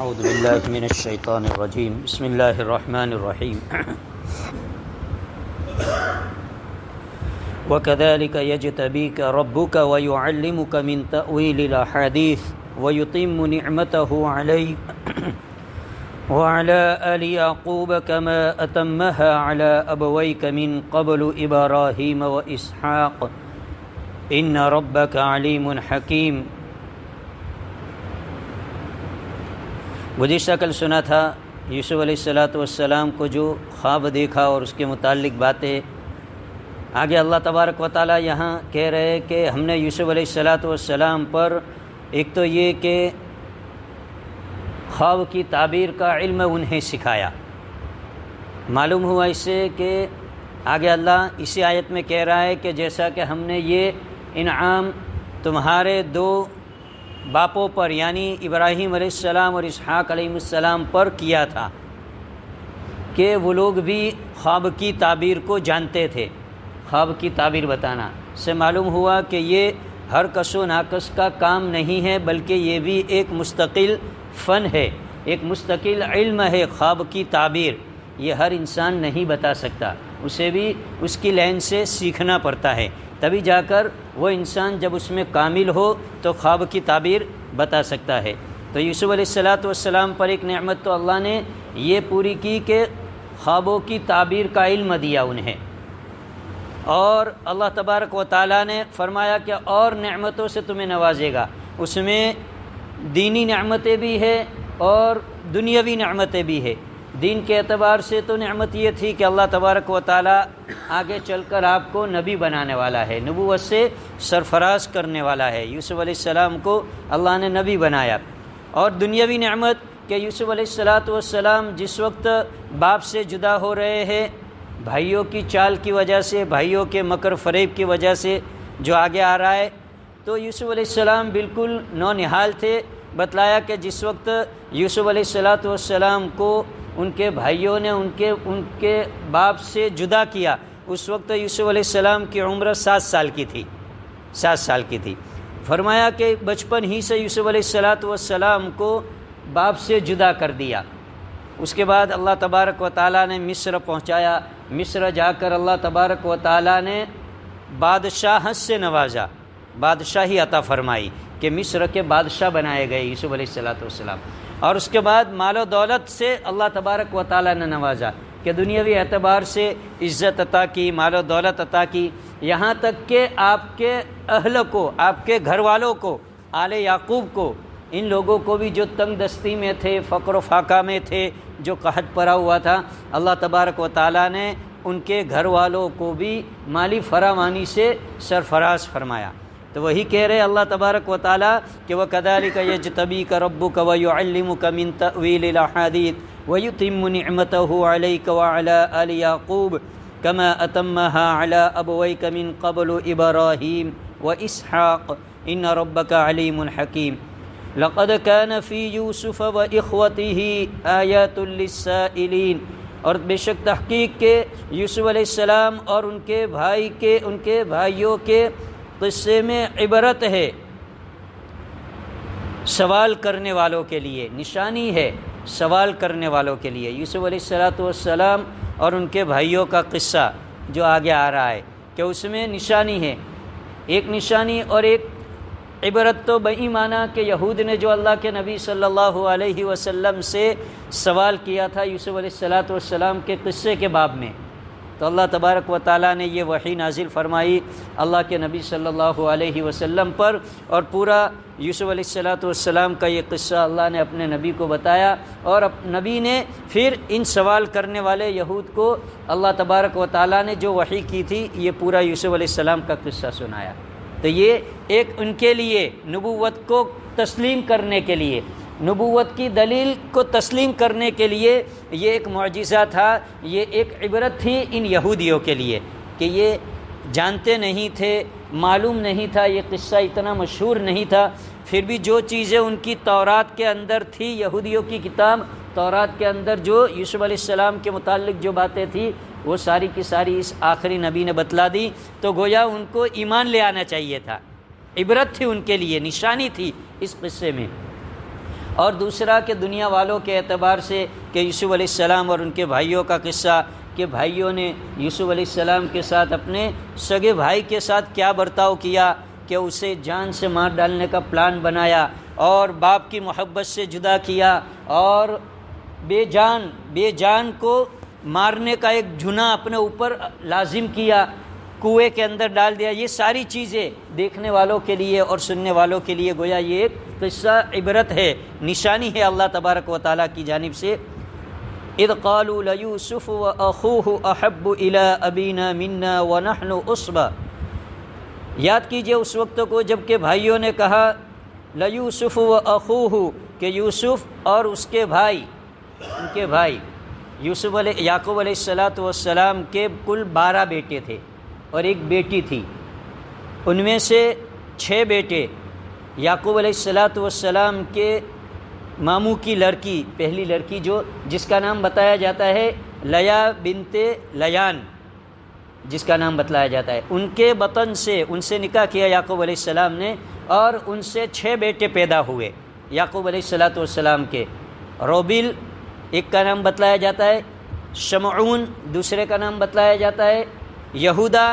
اعوذ باللہ من الشیطان الرجیم بسم اللہ الرحمن الرحیم وَكَذَلِكَ يَجْتَبِيكَ رَبُّكَ وَيُعَلِّمُكَ مِن تَأْوِيلِ الْأَحَادِيثِ وَيُتِمُّ نِعْمَتَهُ عَلَيْكَ وَعَلَى آلِ يَعْقُوبَ كَمَا أَتَمَّهَا عَلَى أَبَوَيْكَ مِن قَبْلُ إِبْرَاهِيمَ وَإِسْحَاقَ إِنَّ رَبَّكَ عَلِيمٌ حَكِيمٌ۔ گزشتہ کل سنا تھا یوسف علیہ السلام کو جو خواب دیکھا اور اس کے متعلق باتیں۔ آگے اللہ تبارک و تعالیٰ یہاں کہہ رہے کہ ہم نے یوسف علیہ السلام پر ایک تو یہ کہ خواب کی تعبیر کا علم انہیں سکھایا۔ معلوم ہوا اس سے کہ آگے اللہ اسی آیت میں کہہ رہا ہے کہ جیسا کہ ہم نے یہ انعام تمہارے دو باپوں پر یعنی ابراہیم علیہ السلام اور اسحاق علیہ السلام پر کیا تھا کہ وہ لوگ بھی خواب کی تعبیر کو جانتے تھے۔ خواب کی تعبیر بتانا سے معلوم ہوا کہ یہ ہر کس و ناقص کا کام نہیں ہے، بلکہ یہ بھی ایک مستقل فن ہے، ایک مستقل علم ہے۔ خواب کی تعبیر یہ ہر انسان نہیں بتا سکتا، اسے بھی اس کی لائن سے سیکھنا پڑتا ہے، تبھی جا کر وہ انسان جب اس میں کامل ہو تو خواب کی تعبیر بتا سکتا ہے۔ تو یوسف علیہ السلام پر ایک نعمت تو اللہ نے یہ پوری کی کہ خوابوں کی تعبیر کا علم دیا انہیں، اور اللہ تبارک و تعالیٰ نے فرمایا کہ اور نعمتوں سے تمہیں نوازے گا۔ اس میں دینی نعمتیں بھی ہیں اور دنیاوی نعمتیں بھی ہیں۔ دین کے اعتبار سے تو نعمت یہ تھی کہ اللہ تبارک و تعالیٰ آگے چل کر آپ کو نبی بنانے والا ہے، نبوت سے سرفراز کرنے والا ہے۔ یوسف علیہ السلام کو اللہ نے نبی بنایا۔ اور دنیاوی نعمت کہ یوسف علیہ السلام جس وقت باپ سے جدا ہو رہے ہیں، بھائیوں کی چال کی وجہ سے، بھائیوں کے مکر فریب کی وجہ سے جو آگے آ رہا ہے، تو یوسف علیہ السلام بالکل نونہال تھے۔ بتلایا کہ جس وقت یوسف علیہ السلام کو ان کے بھائیوں نے ان کے باپ سے جدا کیا، اس وقت یوسف علیہ السلام کی عمر 7 سال کی تھی، 7 سال کی تھی۔ فرمایا کہ بچپن ہی سے یوسف علیہ السلام کو باپ سے جدا کر دیا۔ اس کے بعد اللہ تبارک و تعالیٰ نے مصر پہنچایا۔ مصر جا کر اللہ تبارک و تعالیٰ نے بادشاہت سے نوازا، بادشاہی عطا فرمائی کہ مصر کے بادشاہ بنائے گئے یوسف علیہ السلام۔ اور اس کے بعد مال و دولت سے اللہ تبارک و تعالیٰ نے نوازا کہ دنیاوی اعتبار سے عزت عطا کی، مال و دولت عطا کی، یہاں تک کہ آپ کے اہل کو، آپ کے گھر والوں کو، آل یعقوب کو، ان لوگوں کو بھی جو تنگ دستی میں تھے، فقر و فاقہ میں تھے، جو قحط پڑا ہوا تھا، اللہ تبارک و تعالیٰ نے ان کے گھر والوں کو بھی مالی فراوانی سے سرفراز فرمایا۔ تو وہی کہہ رہے اللہ تبارک و تعالیٰ کہ وَكَذَلِكَ يَجْتَبِيكَ رَبُّكَ وَيُعَلِّمُكَ مِن تَأْوِيلِ الْأَحَادِيثِ وَيُتِمُّ نِعْمَتَهُ عَلَيْكَ وَعَلَى آلِ يَعْقُوبَ كَمَا أَتَمَّهَا عَلَى أَبَوَيْكَ مِن قَبْلُ إِبْرَاهِيمَ وَإِسْحَاقَ إِنَّ رَبَّكَ عَلِيمٌ حَكِيمٌ لَقَدْ كَانَ فِي يُوسُفَ وَإِخْوَتِهِ آيَاتٌ لِلسَّائِلِينَ، اور بے شک تحقیق کہ یوسف علیہ السلام اور ان کے بھائیوں کے قصے میں عبرت ہے، سوال کرنے والوں کے لیے نشانی ہے، سوال کرنے والوں کے لیے۔ یوسف علیہ السلام اور ان کے بھائیوں کا قصہ جو آگے آ رہا ہے کہ اس میں نشانی ہے، ایک نشانی اور ایک عبرت۔ تو بئی معنی کہ یہود نے جو اللہ کے نبی صلی اللہ علیہ وسلم سے سوال کیا تھا یوسف علیہ السلام کے قصے کے باب میں، تو اللہ تبارک و تعالیٰ نے یہ وحی نازل فرمائی اللہ کے نبی صلی اللہ علیہ وسلم پر، اور پورا یوسف علیہ السلام کا یہ قصہ اللہ نے اپنے نبی کو بتایا، اور نبی نے پھر ان سوال کرنے والے یہود کو اللہ تبارک و تعالیٰ نے جو وحی کی تھی یہ پورا یوسف علیہ السلام کا قصہ سنایا۔ تو یہ ایک ان کے لیے نبوت کو تسلیم کرنے کے لیے، نبوت کی دلیل کو تسلیم کرنے کے لیے یہ ایک معجزہ تھا، یہ ایک عبرت تھی ان یہودیوں کے لیے کہ یہ جانتے نہیں تھے، معلوم نہیں تھا، یہ قصہ اتنا مشہور نہیں تھا، پھر بھی جو چیزیں ان کی تورات کے اندر تھی، یہودیوں کی کتاب تورات کے اندر جو یوسف علیہ السلام کے متعلق جو باتیں تھیں وہ ساری کی ساری اس آخری نبی نے بتلا دی، تو گویا ان کو ایمان لے آنا چاہیے تھا، عبرت تھی ان کے لیے، نشانی تھی اس قصے میں۔ اور دوسرا کہ دنیا والوں کے اعتبار سے کہ یوسف علیہ السلام اور ان کے بھائیوں کا قصہ کہ بھائیوں نے یوسف علیہ السلام کے ساتھ اپنے سگے بھائی کے ساتھ کیا برتاؤ کیا کہ اسے جان سے مار ڈالنے کا پلان بنایا اور باپ کی محبت سے جدا کیا اور بے جان کو مارنے کا ایک جھنا اپنے اوپر لازم کیا، کنویں کے اندر ڈال دیا۔ یہ ساری چیزیں دیکھنے والوں کے لیے اور سننے والوں کے لیے گویا یہ ایک قصہ عبرت ہے، نشانی ہے اللہ تبارک و تعالیٰ کی جانب سے۔ اذ قالوا لیوسف واخوہ احب الی ابینا منا ونحن عصبہ، یاد کیجئے اس وقت کو جب کہ بھائیوں نے کہا لیوسف واخوہ کہ یوسف اور اس کے بھائی، ان کے بھائی یعقوب علیہ السلام کے کل 12 بیٹے تھے اور ایک بیٹی تھی، ان میں سے 6 بیٹے یعقوب علیہ السلام کے ماموں کی لڑکی، پہلی لڑکی جس کا نام بتایا جاتا ہے لیا بنت لیان، جس کا نام بتلایا جاتا ہے، ان کے بطن سے ان سے نکاح کیا یعقوب علیہ السلام نے اور ان سے 6 بیٹے پیدا ہوئے یعقوب علیہ السلام کے۔ روبیل ایک کا نام بتلایا جاتا ہے، شمعون دوسرے کا نام بتلایا جاتا ہے، یہودا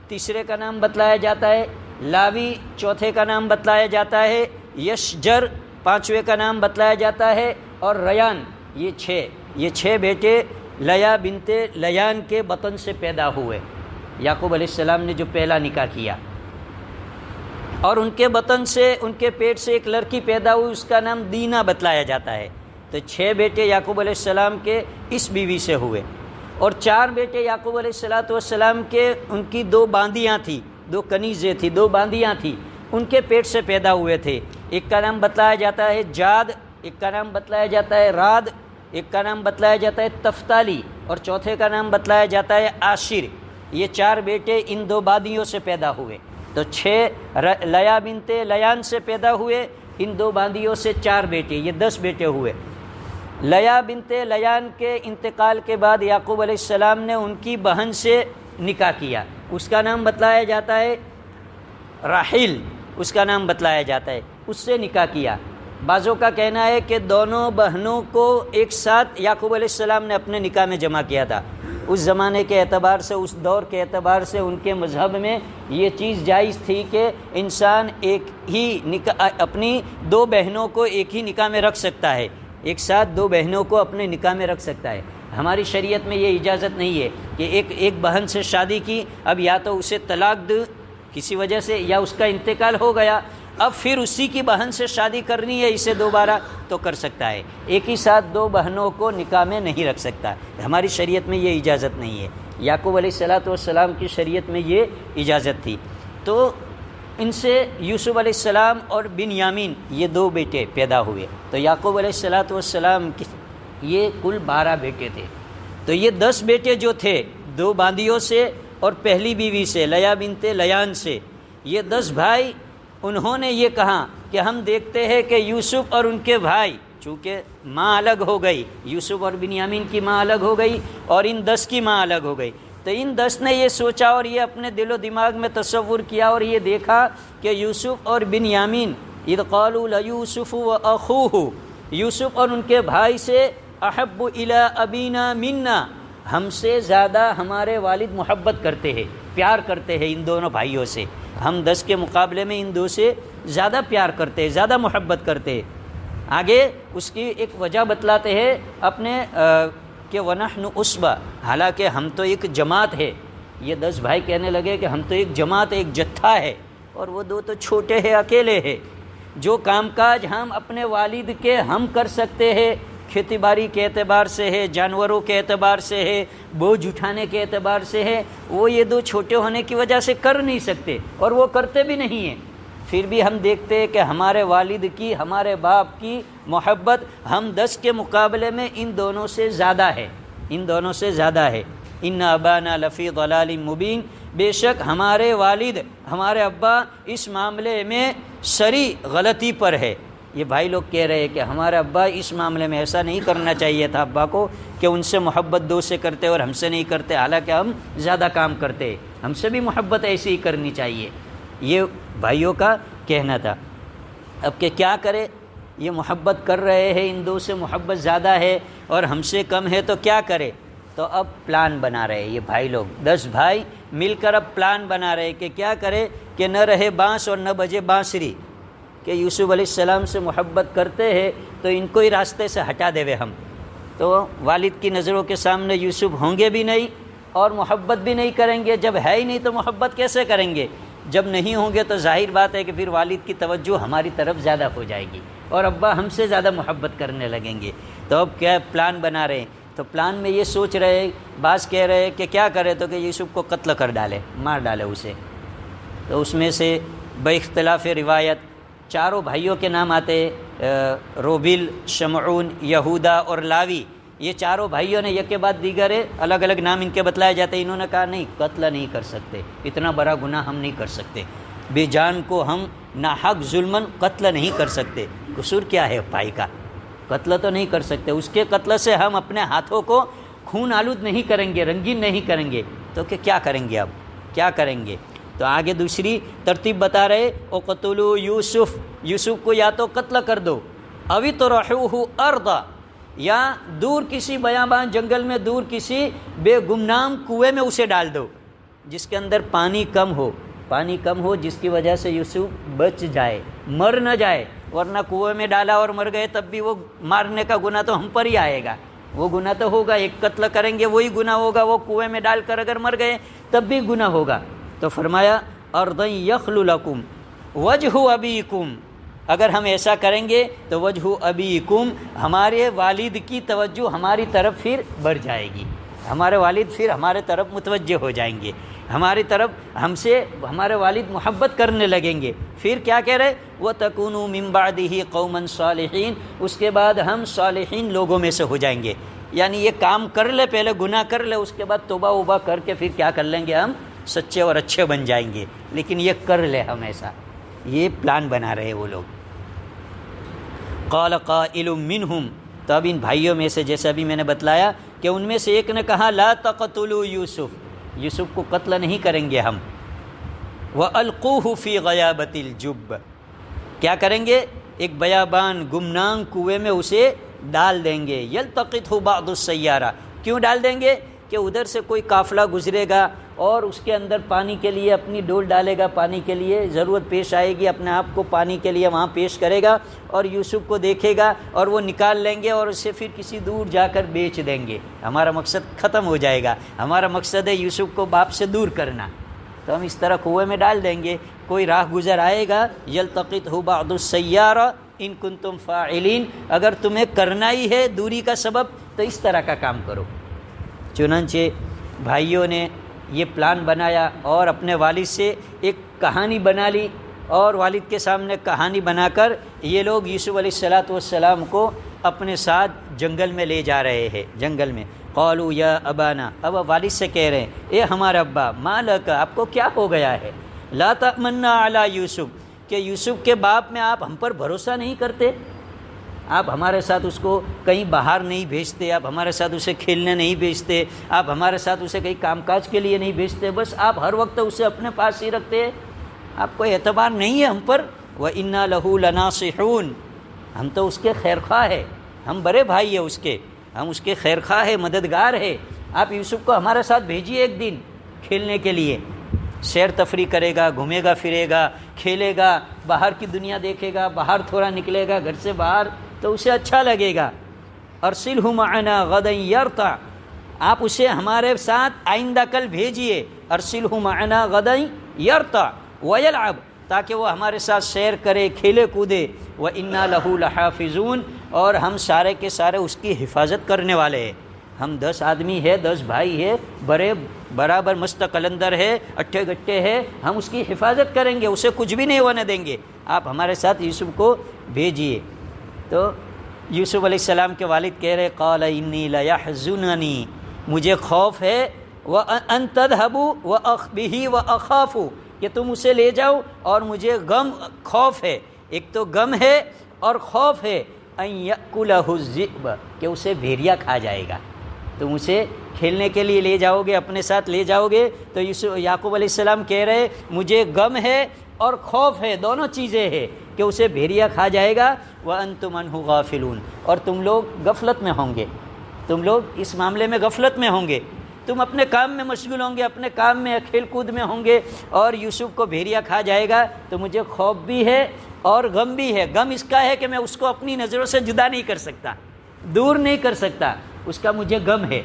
تیسرے کا نام بتلایا جاتا ہے، لاوی چوتھے کا نام بتلایا جاتا ہے، یشجر 5ویں کا نام بتلایا جاتا ہے، اور ریان یہ 6 بیٹے لیا بنت لیان کے بطن سے پیدا ہوئے یعقوب علیہ السلام نے جو پہلا نکاح کیا، اور ان کے بطن سے ان کے پیٹ سے ایک لڑکی پیدا ہوئی، اس کا نام دینہ بتلایا جاتا ہے۔ تو 6 بیٹے یعقوب علیہ السلام کے اس بیوی سے ہوئے، اور 4 بیٹے یعقوب علیہ السلام کے ان کی 2 باندیاں تھیں، 2 کنیزیں تھیں، 2 باندیاں تھیں، ان کے پیٹ سے پیدا ہوئے تھے۔ ایک کا نام بتلایا جاتا ہے جاد، ایک کا نام بتلایا جاتا ہے راد، ایک کا نام بتلایا جاتا ہے تفتالی، اور چوتھے کا نام بتلایا جاتا ہے عاشر۔ یہ 4 بیٹے ان 2 باندیوں سے پیدا ہوئے، تو 6 لیا بنت لیان سے پیدا ہوئے، ان 2 باندیوں سے 4 بیٹے، یہ 10 بیٹے ہوئے۔ لیا بنت لیان کے انتقال کے بعد یعقوب علیہ السلام نے ان کی بہن سے نکاح کیا، اس کا نام بتلایا جاتا ہے راحیل، اس کا نام بتلایا جاتا ہے، اس سے نکاح کیا۔ بعضوں کا کہنا ہے کہ دونوں بہنوں کو ایک ساتھ یعقوب علیہ السلام نے اپنے نکاح میں جمع کیا تھا۔ اس زمانے کے اعتبار سے، اس دور کے اعتبار سے ان کے مذہب میں یہ چیز جائز تھی کہ انسان ایک ہی نکاح اپنی 2 بہنوں کو ایک ہی نکاح میں رکھ سکتا ہے، ایک ساتھ 2 بہنوں کو اپنے نکاح میں رکھ سکتا ہے۔ ہماری شریعت میں یہ اجازت نہیں ہے کہ ایک بہن سے شادی کی، اب یا تو اسے طلاق دو کسی وجہ سے یا اس کا انتقال ہو گیا، اب پھر اسی کی بہن سے شادی کرنی ہے اسے دوبارہ تو کر سکتا ہے، ایک ہی ساتھ 2 بہنوں کو نکاح میں نہیں رکھ سکتا۔ ہماری شریعت میں یہ اجازت نہیں ہے، یعقوب علیہ السلام کی شریعت میں یہ اجازت تھی۔ تو ان سے یوسف علیہ السلام اور بنیامین یہ 2 بیٹے پیدا ہوئے، تو یعقوب علیہ السلام کی یہ کل 12 بیٹے تھے۔ تو یہ 10 بیٹے جو تھے 2 باندیوں سے اور پہلی بیوی سے لیا بنت لیان سے، یہ 10 بھائی، انہوں نے یہ کہا کہ ہم دیکھتے ہیں کہ یوسف اور ان کے بھائی، چونکہ ماں الگ ہو گئی، یوسف اور بنیامین کی ماں الگ ہو گئی اور ان 10 کی ماں الگ ہو گئی، تو ان 10 نے یہ سوچا اور یہ اپنے دل و دماغ میں تصور کیا اور یہ دیکھا کہ یوسف اور بنیامین اذ قالوا لیوسف واخوہ، یوسف اور ان کے بھائی سے احب الی ابینا منا، ہم سے زیادہ ہمارے والد محبت کرتے ہیں، پیار کرتے ہیں ان دونوں بھائیوں سے، ہم 10 کے مقابلے میں ان 2 سے زیادہ پیار کرتے ہیں، زیادہ محبت کرتے ہیں۔ آگے اس کی ایک وجہ بتلاتے ہیں اپنے کہ وَنَحْنُ عُصْبَةٌ، حالانکہ ہم تو ایک جماعت ہے، یہ 10 بھائی کہنے لگے کہ ہم تو ایک جماعت، ایک جتھا ہے، اور وہ 2 تو چھوٹے ہیں، اکیلے ہیں، جو کام کاج ہم اپنے والد کے ہم کر سکتے ہیں، کھیتی باڑی کے اعتبار سے ہے، جانوروں کے اعتبار سے ہے، بوجھ اٹھانے کے اعتبار سے ہے، وہ یہ 2 چھوٹے ہونے کی وجہ سے کر نہیں سکتے اور وہ کرتے بھی نہیں ہیں۔ پھر بھی ہم دیکھتے ہیں کہ ہمارے والد کی، ہمارے باپ کی محبت ہم 10 کے مقابلے میں ان دونوں سے زیادہ ہے، ان دونوں سے زیادہ ہے۔ ان ابانا لفی ضلال مبین، بے شک ہمارے والد، ہمارے ابا اس معاملے میں سری غلطی پر ہے۔ یہ بھائی لوگ کہہ رہے ہیں کہ ہمارے ابا اس معاملے میں ایسا نہیں کرنا چاہیے تھا ابا کو کہ ان سے محبت 2 سے کرتے اور ہم سے نہیں کرتے، حالانکہ ہم زیادہ کام کرتے، ہم سے بھی محبت ایسی ہی کرنی چاہیے، یہ بھائیوں کا کہنا تھا۔ اب کہ کیا کرے، یہ محبت کر رہے ہیں، ان دو سے محبت زیادہ ہے اور ہم سے کم ہے، تو کیا کرے؟ تو اب پلان بنا رہے یہ بھائی لوگ، 10 بھائی مل کر اب پلان بنا رہے کہ کیا کرے کہ نہ رہے بانس اور نہ بجے بانسری، کہ یوسف علیہ السلام سے محبت کرتے ہیں تو ان کو ہی راستے سے ہٹا دے وے ہم، تو والد کی نظروں کے سامنے یوسف ہوں گے بھی نہیں اور محبت بھی نہیں کریں گے، جب ہے ہی نہیں تو محبت کیسے کریں گے؟ جب نہیں ہوں گے تو ظاہر بات ہے کہ پھر والد کی توجہ ہماری طرف زیادہ ہو جائے گی اور ابا ہم سے زیادہ محبت کرنے لگیں گے۔ تو اب کیا پلان بنا رہے ہیں؟ تو پلان میں یہ سوچ رہے، بعض کہہ رہے کہ کیا کرے، تو کہ یوسف کو قتل کر ڈالے، مار ڈالے اسے۔ تو اس میں سے باختلاف روایت چاروں بھائیوں کے نام آتے، روبل، شمعون، یہودا اور لاوی، یہ چاروں بھائیوں نے یک کے بعد دیگر الگ الگ نام ان کے بتلائے جاتے۔ انہوں نے کہا نہیں، قتل نہیں کر سکتے، اتنا بڑا گناہ ہم نہیں کر سکتے، بے جان کو ہم ناحق ظلمن قتل نہیں کر سکتے۔ قصور کیا ہے بھائی کا؟ قتل تو نہیں کر سکتے، اس کے قتل سے ہم اپنے ہاتھوں کو خون آلود نہیں کریں گے، رنگین نہیں کریں گے، تو کہ کیا کریں گے؟ اب کیا کریں گے؟ تو آگے دوسری ترتیب بتا رہے، اقتلوا یوسف، یوسف کو یا تو قتل کر دو، او اطرحوہ ارضا، یا دور کسی بیابان جنگل میں دور کسی بے گمنام کنویں میں اسے ڈال دو جس کے اندر پانی کم ہو، جس کی وجہ سے یوسف بچ جائے، مر نہ جائے، ورنہ کنویں میں ڈالا اور مر گئے تب بھی وہ مارنے کا گناہ تو ہم پر ہی آئے گا، وہ گناہ تو ہوگا، ایک قتل کریں گے وہی گناہ ہوگا، وہ کنویں میں ڈال کر اگر مر گئے تب بھی گناہ ہوگا۔ تو فرمایا ارض یخل لکم وجہ ابیکم، اگر ہم ایسا کریں گے تو وجہ ابیکم، ہمارے والد کی توجہ ہماری طرف پھر بڑھ جائے گی، ہمارے والد پھر ہمارے طرف متوجہ ہو جائیں گے، ہماری طرف ہم سے ہمارے والد محبت کرنے لگیں گے۔ پھر کیا کہہ رہے؟ وَتَكُونُوا مِن بَعْدِهِ قَوْمًا صَالِحِينَ، اس کے بعد ہم صالحین لوگوں میں سے ہو جائیں گے، یعنی یہ کام کر لے، پہلے گناہ کر لے، اس کے بعد توبہ اوبہ کر کے پھر کیا کر لیں گے؟ ہم سچے اور اچھے بن جائیں گے، لیکن یہ کر لے ہم ایسا، یہ پلان بنا رہے وہ لوگ۔ قال قائل منہم، تو اب ان بھائیوں میں سے جیسا بھی میں نے بتلایا کہ ان میں سے ایک نے کہا لا تقتلوا یوسف، یوسف کو قتل نہیں کریں گے ہم، وَأَلْقُوهُ فِي غَيَابَةِ الْجُبِّ، کیا کریں گے؟ ایک بیابان گمنام کنویں میں اسے ڈال دیں گے، یلتقطہ بعض السیارہ، کیوں ڈال دیں گے؟ کہ ادھر سے کوئی قافلہ گزرے گا اور اس کے اندر پانی کے لیے اپنی ڈول ڈالے گا، پانی کے لیے ضرورت پیش آئے گی، اپنے آپ کو پانی کے لیے وہاں پیش کرے گا اور یوسف کو دیکھے گا اور وہ نکال لیں گے اور اسے پھر کسی دور جا کر بیچ دیں گے، ہمارا مقصد ختم ہو جائے گا، ہمارا مقصد ہے یوسف کو باپ سے دور کرنا، تو ہم اس طرح کنویں میں ڈال دیں گے، کوئی راہ گزر آئے گا، یلتقطہ بعض السیارہ ان کنتم فاعلین، اگر تمہیں کرنا ہی ہے دوری کا سبب تو اس طرح کا کام کرو۔ چنانچہ بھائیوں نے یہ پلان بنایا اور اپنے والد سے ایک کہانی بنا لی، اور والد کے سامنے کہانی بنا کر یہ لوگ یوسف علیہ السلام کو اپنے ساتھ جنگل میں لے جا رہے ہیں۔ جنگل میں قالوا یا ابانا، اب والد سے کہہ رہے ہیں اے ہمارا ابا، ما لک، آپ کو کیا ہو گیا ہے، لا تأمنا علی یوسف، کہ یوسف کے باپ میں آپ ہم پر بھروسہ نہیں کرتے، آپ ہمارے ساتھ اس کو کہیں باہر نہیں بھیجتے، آپ ہمارے ساتھ اسے کھیلنے نہیں بھیجتے، آپ ہمارے ساتھ اسے کہیں کام کاج کے لیے نہیں بھیجتے، بس آپ ہر وقت اسے اپنے پاس ہی رکھتے ہیں، آپ کو اعتبار نہیں ہے ہم پر۔ وَإِنَّا لَهُ لَنَاصِحُونَ، ہم تو اس کے خیر خواہ ہیں، ہم بڑے بھائی ہیں اس کے، ہم اس کے خیر خواہ ہیں، مددگار ہیں، آپ یوسف کو ہمارے ساتھ بھیجیے ایک دن کھیلنے کے لیے، سیر تفریح کرے گا، گھومے گا پھرے گا، کھیلے گا، باہر کی دنیا دیکھے گا، باہر تھوڑا نکلے گا گھر سے باہر تو اسے اچھا لگے گا۔ ارسلہ معنا غدا یرتع، آپ اسے ہمارے ساتھ آئندہ کل بھیجیے، ارسلہ معنا غدا یرتع ویلعب، تاکہ وہ ہمارے ساتھ سیر کرے، کھیلے کودے، وَإِنَّا لَهُ لَحَافِظُونَ، اور ہم سارے کے سارے اس کی حفاظت کرنے والے ہیں، ہم 10 آدمی ہے، 10 بھائی ہے، بڑے برابر مست قلندر ہے، اٹھے گٹے ہے، ہم اس کی حفاظت کریں گے، اسے کچھ بھی نہیں ہونے دیں گے، آپ ہمارے ساتھ یوسف کو بھیجیے۔ تو یوسف علیہ السلام کے والد کہہ رہے قال انی لیحزننی، مجھے خوف ہے، وان تذهبوا بہ واخاف، کہ تم اسے لے جاؤ اور مجھے خوف ہے، ایک تو غم ہے اور خوف ہے، ان یأکلہ الذئب، کہ اسے بھیڑیا کھا جائے گا، تم اسے کھیلنے کے لیے لے جاؤ گے، اپنے ساتھ لے جاؤ گے، تو یعقوب علیہ السلام کہہ رہے مجھے غم ہے اور خوف ہے، دونوں چیزیں ہیں، کہ اسے بھیڑیا کھا جائے گا، وَأَنْتُمْ عَنْهُ غَافِلُونَ، اور تم لوگ غفلت میں ہوں گے، تم لوگ اس معاملے میں غفلت میں ہوں گے، تم اپنے کام میں مشغول ہوں گے، اپنے کام میں کھیل کود میں ہوں گے، اور یوسف کو بھیڑیا کھا جائے گا تو مجھے خوف بھی ہے اور غم بھی ہے۔ غم اس کا ہے کہ میں اس کو اپنی نظروں سے جدا نہیں کر سکتا، دور نہیں کر سکتا، اس کا مجھے غم ہے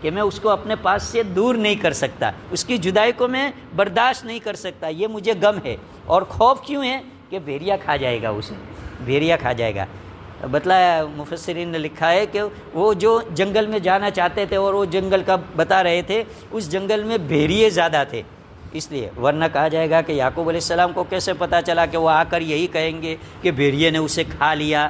کہ میں اس کو اپنے پاس سے دور نہیں کر سکتا، اس کی جدائی کو میں برداشت نہیں کر سکتا، یہ مجھے غم ہے۔ اور خوف کیوں ہے؟ کہ بھیڑیا کھا جائے گا، اسے بھیڑیا کھا جائے گا۔ بتلایا مفسرین نے لکھا ہے کہ وہ جو جنگل میں جانا چاہتے تھے اور وہ جنگل کا بتا رہے تھے، اس جنگل میں بھیڑیے زیادہ تھے، اس لیے، ورنہ کہا جائے گا کہ یعقوب علیہ السلام کو کیسے پتہ چلا کہ وہ آ کر یہی کہیں گے کہ بھیڑیے نے اسے کھا لیا؟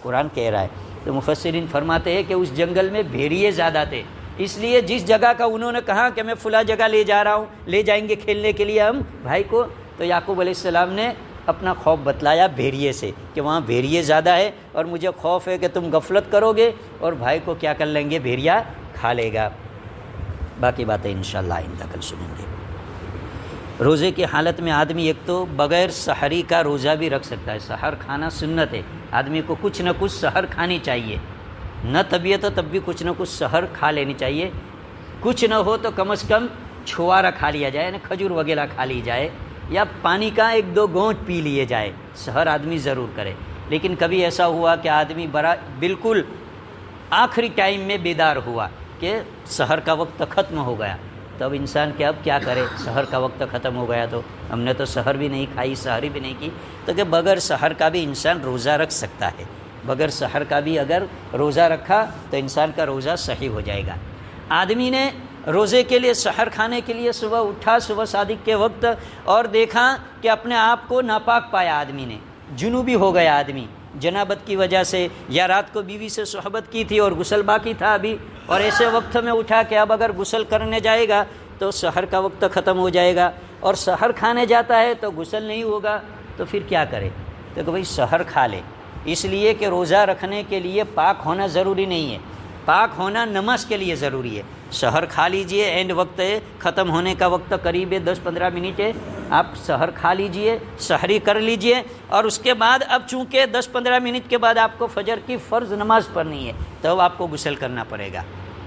قرآن کہہ رہا ہے۔ تو مفسرین فرماتے ہیں کہ اس جنگل میں بھیڑیے زیادہ تھے، اس لیے جس جگہ کا انہوں نے کہا کہ میں فلاں جگہ لے جا رہا ہوں، لے جائیں گے کھیلنے کے لیے ہم بھائی کو، تو یعقوب علیہ السلام نے اپنا خوف بتلایا بھیڑیے سے کہ وہاں بھیڑیے زیادہ ہے اور مجھے خوف ہے کہ تم غفلت کرو گے اور بھائی کو کیا کر لیں گے، بھیڑیا کھا لے گا۔ باقی باتیں انشاءاللہ آئندہ کل سنیں گے۔ روزے کی حالت میں آدمی ایک تو بغیر سحری کا روزہ بھی رکھ سکتا ہے، سحر کھانا سنت ہے، آدمی کو کچھ نہ کچھ سحر کھانی چاہیے، نہ طبیعت ہو تب بھی کچھ نہ کچھ سحر کھا لینی چاہیے، کچھ نہ ہو تو کم از کم چھوارا کھا لیا جائے، یعنی کھجور وغیرہ کھا لی جائے، یا پانی کا 1-2 گھونٹ پی لیے جائے، سحر آدمی ضرور کرے۔ لیکن کبھی ایسا ہوا کہ آدمی بالکل آخری ٹائم میں بیدار ہوا کہ سحر کا وقت ختم ہو گیا، تو اب انسان کہ اب کیا کرے، سحر کا وقت ختم ہو گیا تو ہم نے تو سحر بھی نہیں کھائی، سحری بھی نہیں کی، تو کہ بغیر سحر کا بھی انسان روزہ رکھ سکتا ہے، بغیر سحر کا بھی اگر روزہ رکھا تو انسان کا روزہ صحیح ہو جائے گا۔ آدمی نے روزے کے لیے سحر کھانے کے لیے صبح اٹھا، صبح صادق کے وقت، اور دیکھا کہ اپنے آپ کو ناپاک پایا، آدمی نے جنوبی ہو گیا، آدمی جنابت کی وجہ سے، یا رات کو بیوی سے صحبت کی تھی اور غسل باقی تھا ابھی، اور ایسے وقت میں اٹھا کہ اب اگر غسل کرنے جائے گا تو سحر کا وقت ختم ہو جائے گا، اور سحر کھانے جاتا ہے تو غسل نہیں ہوگا، تو پھر کیا کرے؟ تو کہ بھائی سحر کھا لے، اس لیے کہ روزہ رکھنے کے لیے پاک ہونا ضروری نہیں ہے، پاک ہونا نماز کے لیے ضروری ہے۔ سحر کھا لیجئے، اینڈ وقت ہے، ختم ہونے کا وقت قریب ہے، 10-15 منٹ ہے، آپ سحر کھا لیجئے، سحری کر لیجئے، اور اس کے بعد اب چونکہ 10-15 منٹ کے بعد آپ کو فجر کی فرض نماز پڑھنی ہے، تو آپ کو غسل کرنا پڑے گا،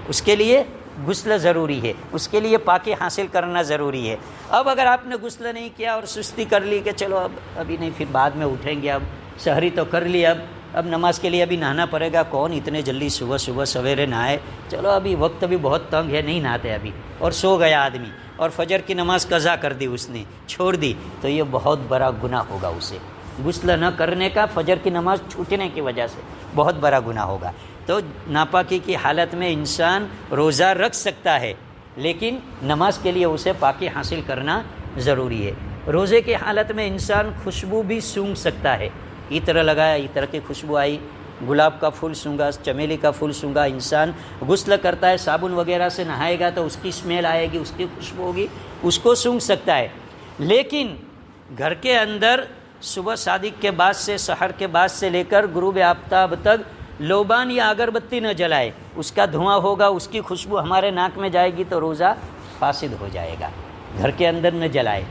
اس کے لیے غسل ضروری ہے، اس کے لیے پاکی حاصل کرنا ضروری ہے۔ اب اگر آپ نے غسل نہیں کیا اور سستی کر لی کہ چلو ابھی نہیں، پھر بعد میں اٹھیں گے، اب سحری تو کر لی، اب نماز کے لیے ابھی نہانا پڑے گا، کون اتنے جلدی صبح سویرے نہائے، چلو ابھی وقت بھی بہت تنگ ہے، نہیں نہاتے ابھی، اور سو گیا آدمی، اور فجر کی نماز قضا کر دی، اس نے چھوڑ دی، تو یہ بہت بڑا گناہ ہوگا اسے، غسل نہ کرنے کا فجر کی نماز چھوٹنے کی وجہ سے بہت بڑا گناہ ہوگا۔ تو ناپاکی کی حالت میں انسان روزہ رکھ سکتا ہے، لیکن نماز کے لیے اسے پاکی حاصل کرنا ضروری ہے۔ روزے کی حالت میں انسان خوشبو بھی سونگھ سکتا ہے، عطر لگایا، عطر کی خوشبو آئی، گلاب کا پھول سونگا، چمیلی کا پھول سونگا، انسان غسل کرتا ہے، صابن وغیرہ سے نہائے گا تو اس کی اسمیل آئے گی، اس کی خوشبو ہوگی، اس کو سونگھ سکتا ہے۔ لیکن گھر کے اندر صبح صادق کے بعد سے، سحر کے بعد سے لے کر غروب آفتاب تک لوبان یا اگربتی نہ جلائے، اس کا دھواں ہوگا، اس کی خوشبو ہمارے ناک میں جائے گی تو روزہ فاسد ہو جائے گا۔ گھر کے اندر نہ جلائے۔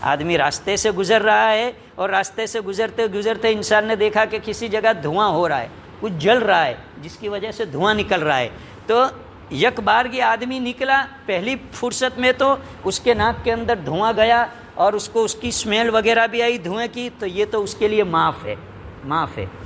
آدمی راستے سے گزر رہا ہے اور راستے سے گزرتے گزرتے انسان نے دیکھا کہ کسی جگہ دھواں ہو رہا ہے، کچھ جل رہا ہے جس کی وجہ سے دھواں نکل رہا ہے، تو یک بار یہ آدمی نکلا، پہلی فرصت میں تو اس کے ناک کے اندر دھواں گیا اور اس کو اس کی اسمیل وغیرہ بھی آئی دھوئیں کی، تو یہ تو اس کے لیے معاف ہے،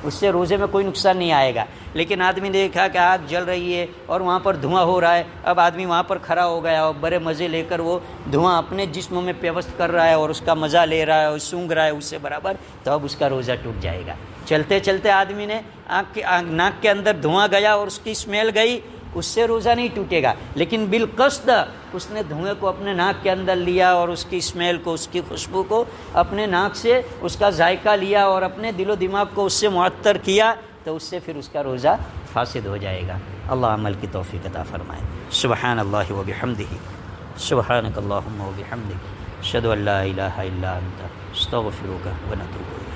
اس سے روزے میں کوئی نقصان نہیں آئے گا۔ لیکن آدمی نے دیکھا کہ آگ جل رہی ہے اور وہاں پر دھواں ہو رہا ہے، اب آدمی وہاں پر کھڑا ہو گیا اور بڑے مزے لے کر وہ دھواں اپنے جسم میں پیوست کر رہا ہے اور اس کا مزہ لے رہا ہے اور سونگھ رہا ہے اس سے برابر، تو اب اس کا روزہ ٹوٹ جائے گا۔ چلتے چلتے آدمی نے ناک کے اندر دھواں گیا اور اس کی اسمیل گئی، اس سے روزہ نہیں ٹوٹے گا، لیکن بالقصد اس نے دھوئیں کو اپنے ناک کے اندر لیا اور اس کی اسمیل کو، اس کی خوشبو کو اپنے ناک سے اس کا ذائقہ لیا اور اپنے دل و دماغ کو اس سے معطر کیا، تو اس سے پھر اس کا روزہ فاسد ہو جائے گا۔ اللہ عمل کی توفیق عطا فرمائے۔ سبحان اللہ و بحمدہ، سبحانک اللہم و بحمدک، اشہد ان لا الہ الا انت، استغفرک و نتوب الیک۔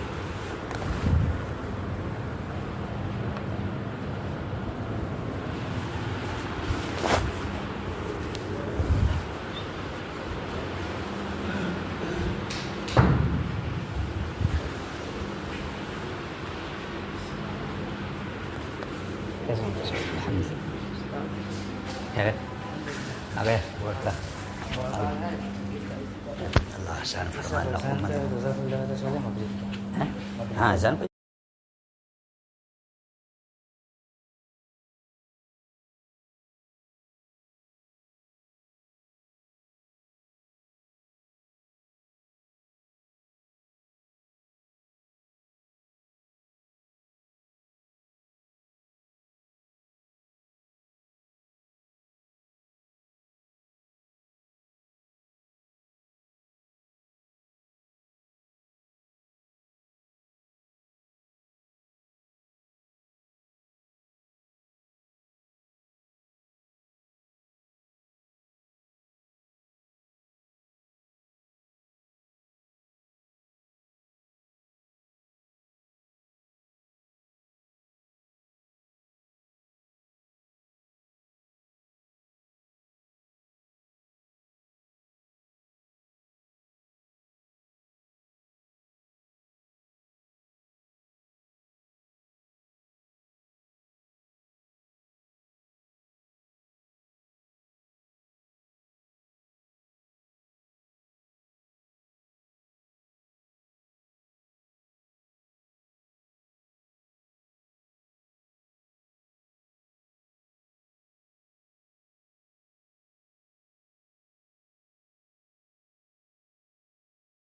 آگے بولتا اللہ آسان فرما اللہ ہاں